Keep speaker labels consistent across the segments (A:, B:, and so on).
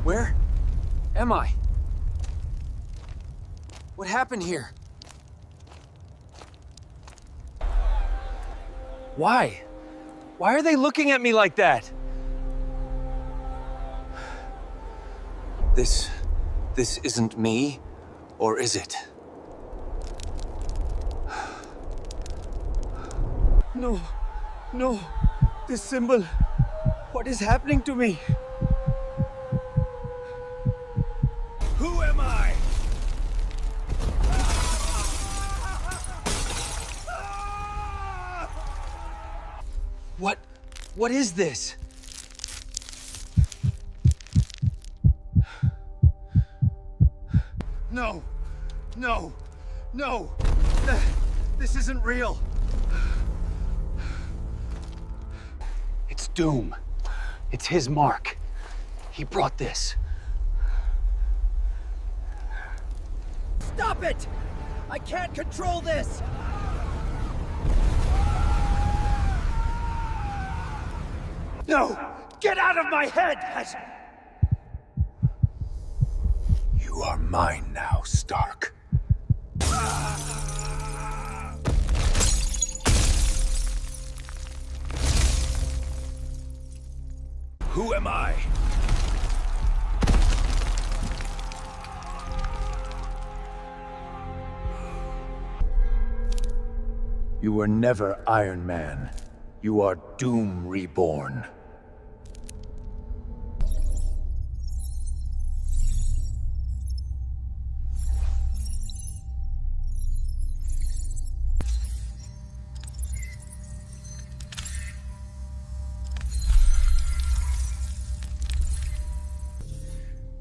A: Where am I? What happened here? Why? Why are they looking at me like that? This isn't me, or is it? No, no, this symbol. What is happening to me? Who am I? What is this? No, no, no, this isn't real. It's Doom. It's his mark. He brought this.
B: Stop it! I can't control this!
A: No! Get out of my head!
C: You are mine now, Stark. Who am I? You were never Iron Man. You are Doom reborn.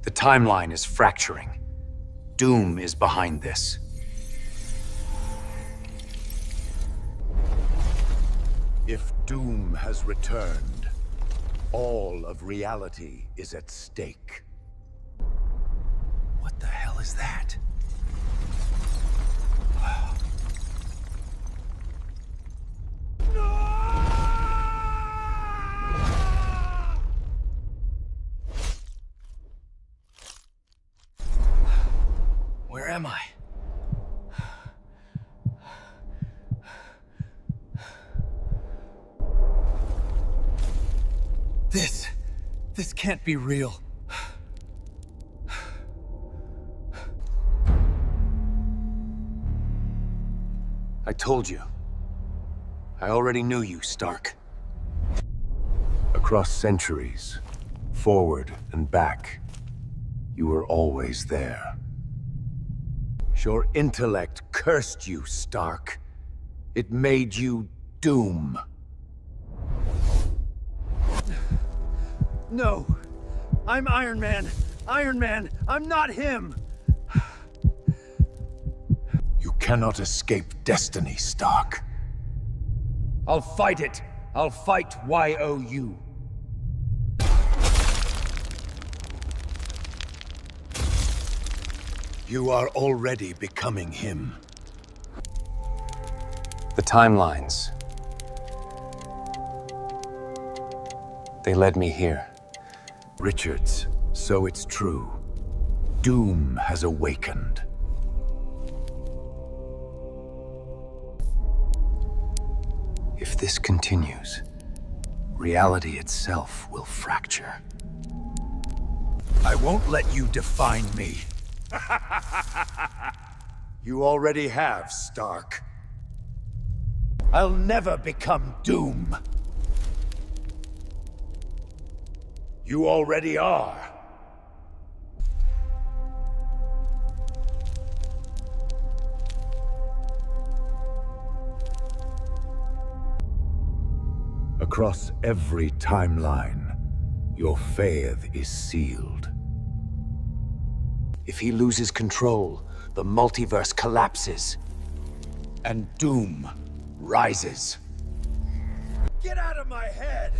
A: The timeline is fracturing. Doom is behind this.
C: If Doom has returned, all of reality is at stake. What the hell is that?
A: Where am I? This can't be real. I told you. I already knew you, Stark.
C: Across centuries, forward and back, you were always there. Your intellect cursed you, Stark. It made you Doom.
A: No! I'm Iron Man! Iron Man! I'm not him!
C: You cannot escape destiny, Stark.
A: I'll fight it! I'll fight YOU!
C: You are already becoming him.
A: The timelines. They led me here.
C: Richards, so it's true. Doom has awakened.
A: If this continues, reality itself will fracture.
C: I won't let you define me. You already have, Stark. I'll never become Doom. You already are. Across every timeline, your fate is sealed.
A: If he loses control, the multiverse collapses.
C: And Doom rises.
B: Get out of my head!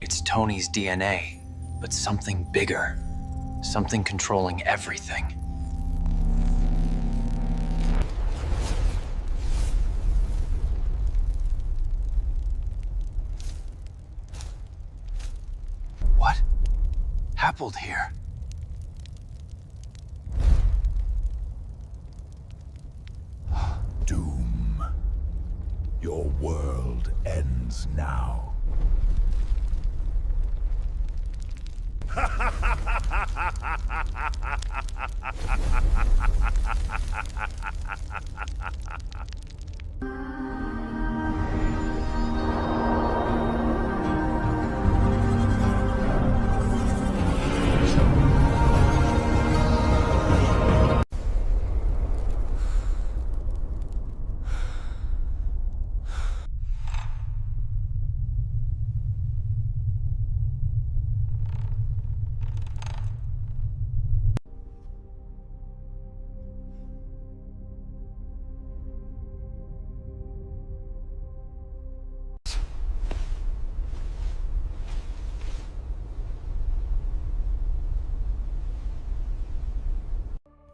A: It's Tony's DNA, but something bigger. Something controlling everything. grappled here.
C: Doom. Your world ends now.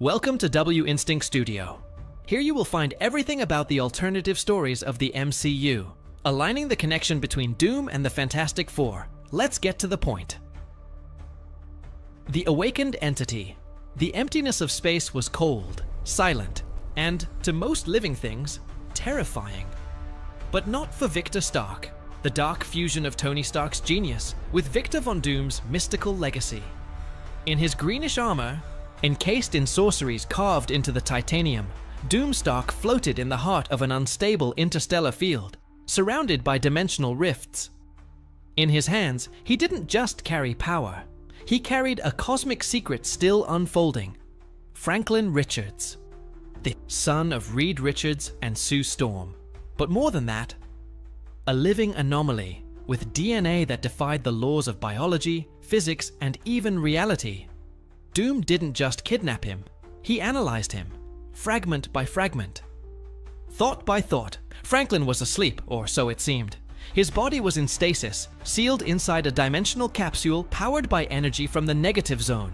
D: Welcome to W Instinct Studio. Here you will find everything about the alternative stories of the MCU, aligning the connection between Doom and the Fantastic Four. Let's get to the point. The awakened entity. The emptiness of space was cold, silent, and, to most living things, terrifying. But not for Victor Stark, the dark fusion of Tony Stark's genius with Victor Von Doom's mystical legacy. In his greenish armor, encased in sorceries carved into the titanium, Doomstark floated in the heart of an unstable interstellar field, surrounded by dimensional rifts. In his hands, he didn't just carry power. He carried a cosmic secret still unfolding. Franklin Richards, the son of Reed Richards and Sue Storm. But more than that, a living anomaly with DNA that defied the laws of biology, physics, and even reality. Doom didn't just kidnap him, he analyzed him, fragment by fragment. Thought by thought, Franklin was asleep, or so it seemed. His body was in stasis, sealed inside a dimensional capsule powered by energy from the negative zone.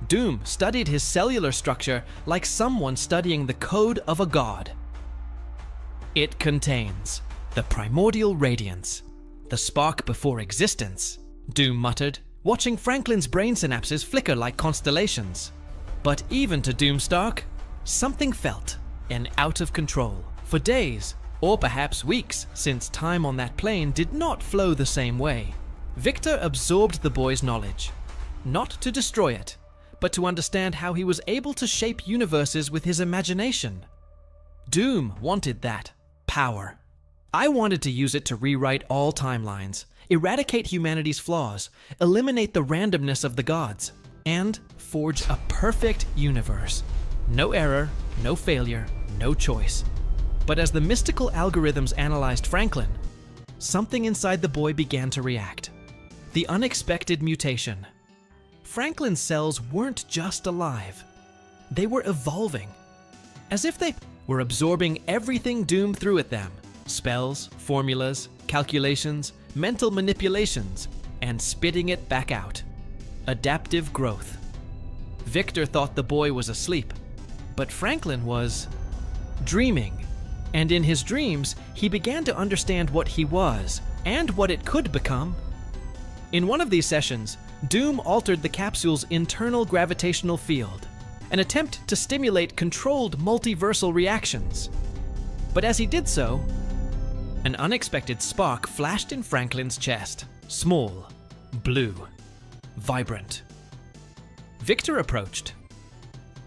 D: Doom studied his cellular structure like someone studying the code of a god. It contains the primordial radiance, the spark before existence, Doom muttered, watching Franklin's brain synapses flicker like constellations. But even to Doomstark, something felt out of control. For days, or perhaps weeks, since time on that plane did not flow the same way, Victor absorbed the boy's knowledge, not to destroy it, but to understand how he was able to shape universes with his imagination. Doom wanted that power. I wanted to use it to rewrite all timelines, eradicate humanity's flaws, eliminate the randomness of the gods, and forge a perfect universe. No error, no failure, no choice. But as the mystical algorithms analyzed Franklin, something inside the boy began to react. The unexpected mutation. Franklin's cells weren't just alive. They were evolving. As if they were absorbing everything Doom threw at them. Spells, formulas, calculations, mental manipulations, and spitting it back out. Adaptive growth. Victor thought the boy was asleep, but Franklin was dreaming. And in his dreams, he began to understand what he was and what it could become. In one of these sessions, Doom altered the capsule's internal gravitational field, an attempt to stimulate controlled multiversal reactions. But as he did so, an unexpected spark flashed in Franklin's chest. Small, blue, vibrant. Victor approached.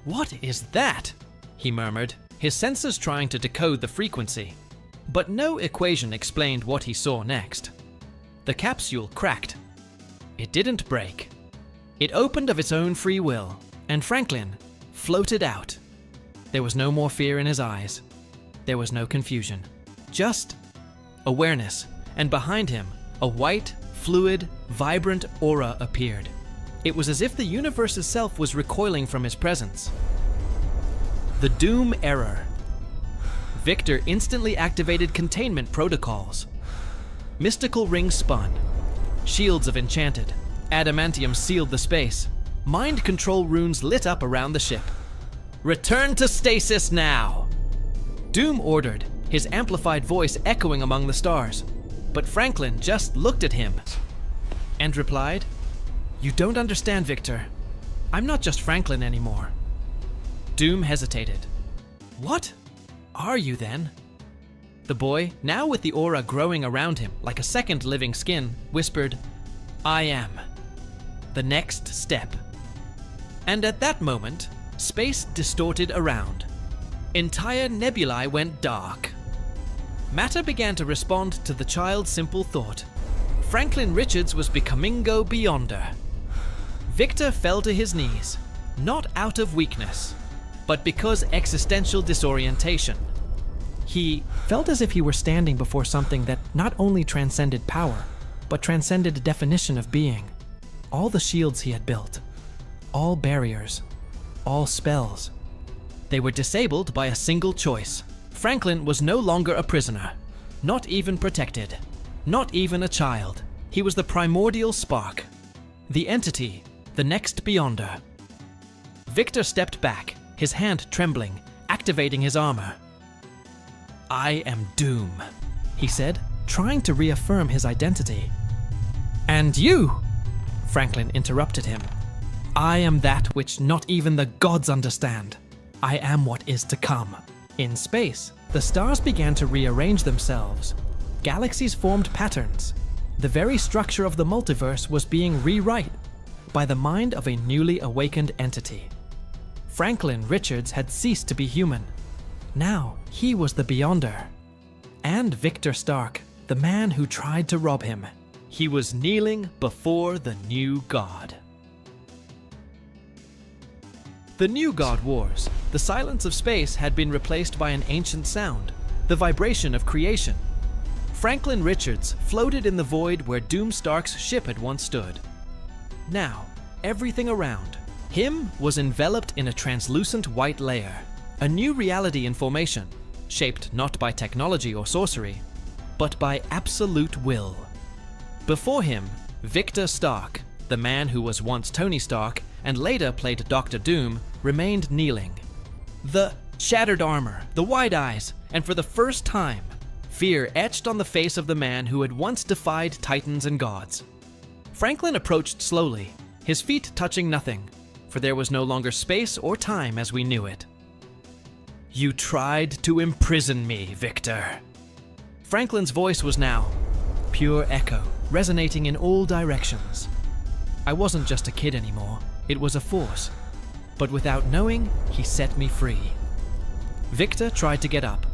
D: "What is that?" he murmured, his sensors trying to decode the frequency. But no equation explained what he saw next. The capsule cracked. It didn't break. It opened of its own free will, and Franklin floated out. There was no more fear in his eyes. There was no confusion. Just awareness, and behind him, a white, fluid, vibrant aura appeared. It was as if the universe itself was recoiling from his presence. The Doom Error. Victor instantly activated containment protocols. Mystical rings spun. Shields of enchanted adamantium sealed the space. Mind control runes lit up around the ship. "Return to stasis now!" Doom ordered, his amplified voice echoing among the stars. But Franklin just looked at him and replied, You don't understand, Victor. I'm not just Franklin anymore. Doom hesitated. What are you then? The boy, now with the aura growing around him like a second living skin, whispered, I am. The next step. And at that moment, space distorted around. Entire nebulae went dark. Matter began to respond to the child's simple thought. Franklin Richards was becomingo beyonder. Victor fell to his knees, not out of weakness, but because existential disorientation. He felt as if he were standing before something that not only transcended power, but transcended definition of being. All the shields he had built, all barriers, all spells. They were disabled by a single choice. Franklin was no longer a prisoner, not even protected, not even a child. He was the primordial spark, the entity, the next beyonder. Victor stepped back, his hand trembling, activating his armor. I am Doom, he said, trying to reaffirm his identity. And you, Franklin interrupted him. I am that which not even the gods understand. I am what is to come. In space, the stars began to rearrange themselves. Galaxies formed patterns. The very structure of the multiverse was being rewritten by the mind of a newly awakened entity. Franklin Richards had ceased to be human. Now he was the Beyonder. And Victor Stark, the man who tried to rob him. He was kneeling before the new god. The new God Wars. The silence of space had been replaced by an ancient sound, the vibration of creation. Franklin Richards floated in the void where Doom Stark's ship had once stood. Now, everything around him was enveloped in a translucent white layer, a new reality in formation, shaped not by technology or sorcery, but by absolute will. Before him, Victor Stark, the man who was once Tony Stark and later played Dr. Doom, remained kneeling. The shattered armor, the wide eyes, and for the first time, fear etched on the face of the man who had once defied titans and gods. Franklin approached slowly, his feet touching nothing, for there was no longer space or time as we knew it. You tried to imprison me, Victor. Franklin's voice was now pure echo, resonating in all directions. I wasn't just a kid anymore, it was a force. But without knowing, he set me free. Victor tried to get up.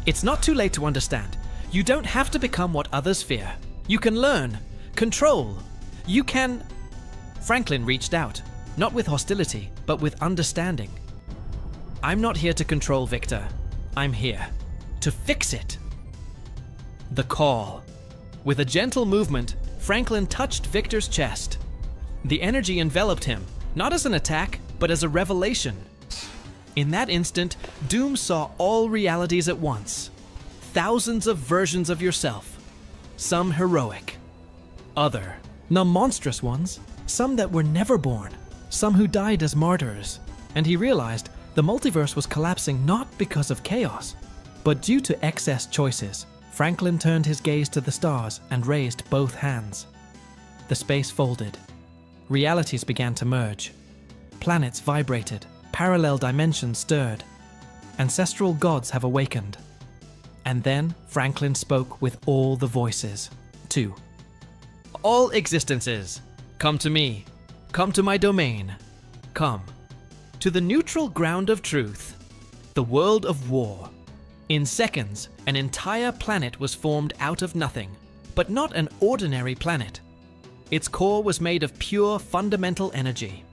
D: It's not too late to understand. You don't have to become what others fear. You can learn, control. You can... Franklin reached out, not with hostility, but with understanding. I'm not here to control Victor. I'm here to fix it. The call. With a gentle movement, Franklin touched Victor's chest. The energy enveloped him, not as an attack, but as a revelation. In that instant, Doom saw all realities at once. Thousands of versions of yourself. Some heroic. Other, the monstrous ones. Some that were never born. Some who died as martyrs. And he realized the multiverse was collapsing not because of chaos, but due to excess choices. Franklin turned his gaze to the stars and raised both hands. The space folded. Realities began to merge. Planets vibrated. Parallel dimensions stirred. Ancestral gods have awakened. And then Franklin spoke with all the voices. 2. All existences, come to me. Come to my domain. Come to the neutral ground of truth, the world of war. In seconds, an entire planet was formed out of nothing, but not an ordinary planet. Its core was made of pure fundamental energy.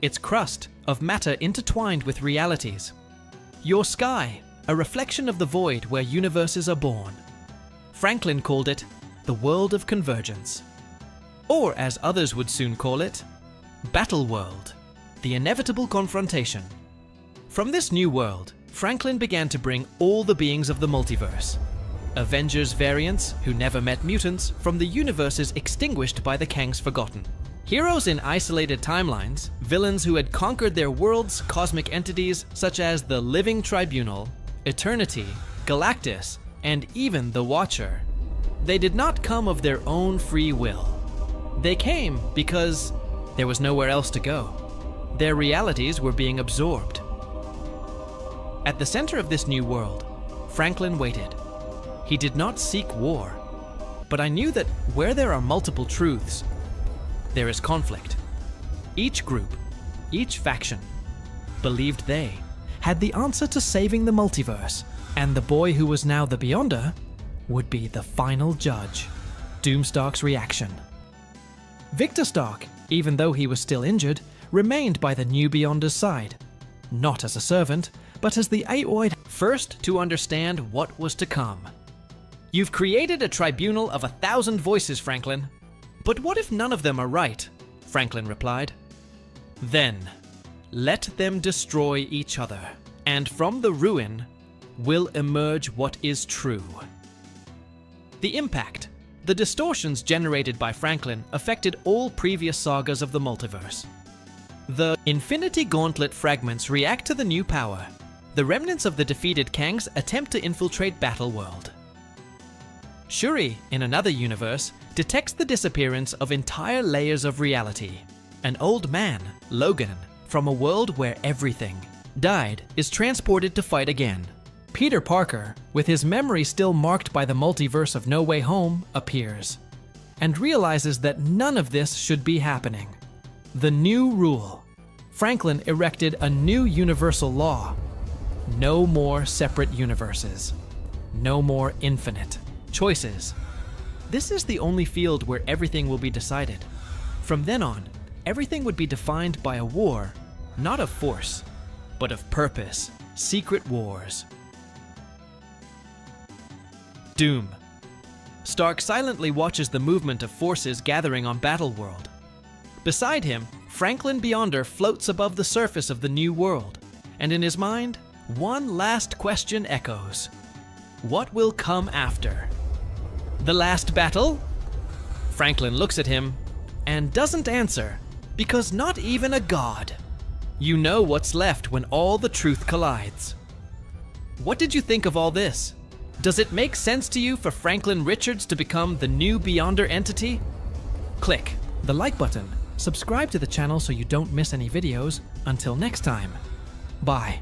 D: Its crust of matter intertwined with realities. Your sky, a reflection of the void where universes are born. Franklin called it the world of convergence. Or as others would soon call it, Battle World, the inevitable confrontation. From this new world, Franklin began to bring all the beings of the multiverse. Avengers variants who never met mutants from the universes extinguished by the Kang's Forgotten. Heroes in isolated timelines, villains who had conquered their world's cosmic entities such as the Living Tribunal, Eternity, Galactus, and even the Watcher. They did not come of their own free will. They came because There was nowhere else to go. Their realities were being absorbed. At the center of this new world, Franklin waited. He did not seek war, but I knew that where there are multiple truths, there is conflict. Each group, each faction, believed they had the answer to saving the multiverse, and the boy who was now the Beyonder would be the final judge. Doomstark's reaction. Victor Stark, even though he was still injured, remained by the new Beyonder's side, not as a servant, but as the Aoid first to understand what was to come. You've created a tribunal of 1,000 voices, Franklin. But what if none of them are right? Franklin replied. Then, let them destroy each other, and from the ruin will emerge what is true. The impact, the distortions generated by Franklin affected all previous sagas of the multiverse. The Infinity Gauntlet fragments react to the new power. The remnants of the defeated Kangs attempt to infiltrate Battleworld. Shuri, in another universe, detects the disappearance of entire layers of reality. An old man, Logan, from a world where everything died, is transported to fight again. Peter Parker, with his memory still marked by the multiverse of No Way Home, appears, and realizes that none of this should be happening. The new rule. Franklin erected a new universal law. No more separate universes. No more infinite choices. This is the only field where everything will be decided. From then on, everything would be defined by a war, not of force, but of purpose. Secret wars. Doom. Stark silently watches the movement of forces gathering on Battleworld. Beside him, Franklin Beyonder floats above the surface of the new world, and in his mind, one last question echoes. What will come after? The last battle? Franklin looks at him and doesn't answer, because not even a god. You know what's left when all the truth collides. What did you think of all this? Does it make sense to you for Franklin Richards to become the new Beyonder entity? Click the like button, subscribe to the channel so you don't miss any videos. Until next time, bye.